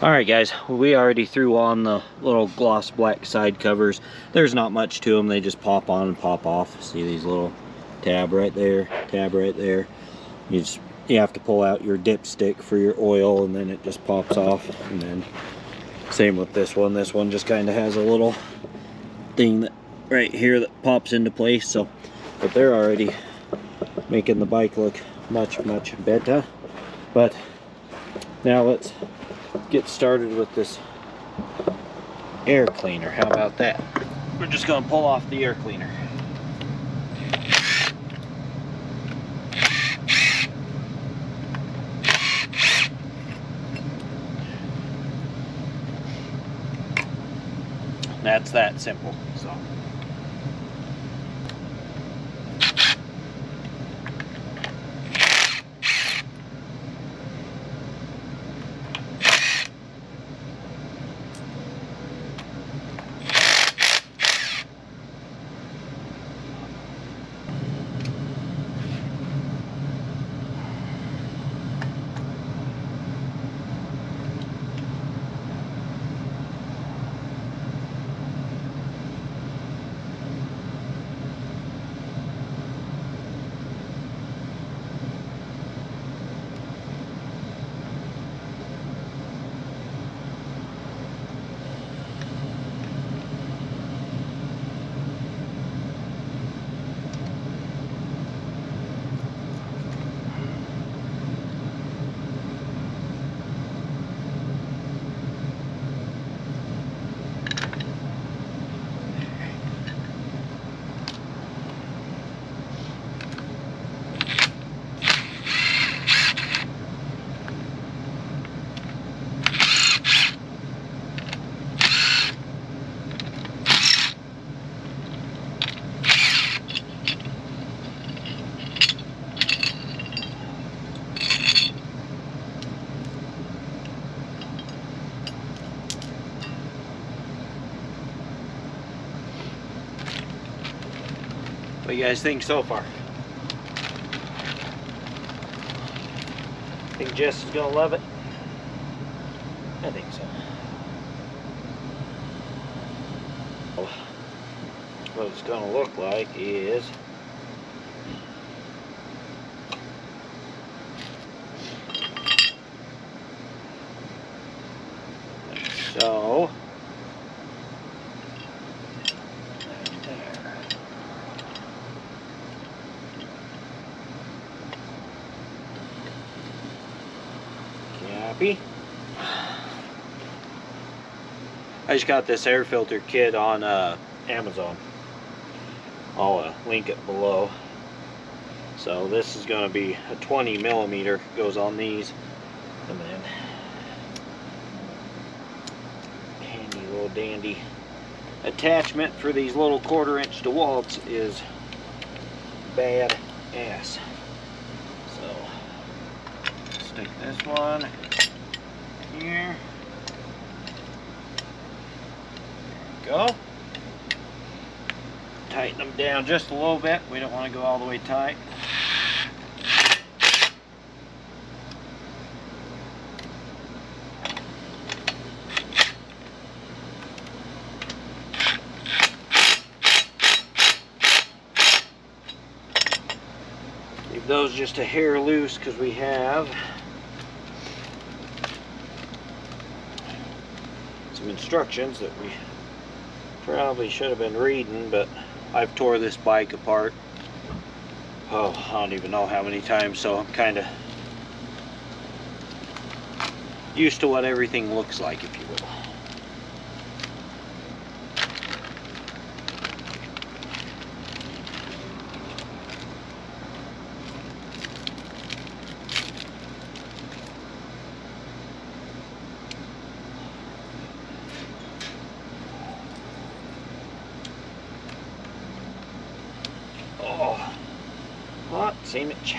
Alright guys, we already threw on the little gloss black side covers. There's not much to them, they just pop on and pop off. See these little tab right there, tab right there. You have to pull out your dipstick for your oil and then it just pops off. And then same with this one. This one just kind of has a little thing that right here that pops into place. So, but they're already making the bike look much better. But now let's get started with this air cleaner. How about that? We're just going to pull off the air cleaner. That's that simple. So what do you guys think so far? Think Jess is gonna love it? I think so. What it's gonna look like is like so. I just got this air filter kit on Amazon. I'll link it below. So this is going to be a 20 millimeter, goes on these, and then handy little dandy attachment for these little 1/4 inch DeWalt's is bad ass. So stick this one here. There we go. Tighten them down just a little bit. We don't want to go all the way tight. Leave those just a hair loose because we have some instructions that we probably should have been reading, but I've tore this bike apart, oh, I don't even know how many times, so I'm kind of used to what everything looks like, if you will. Oh, hot sandwich.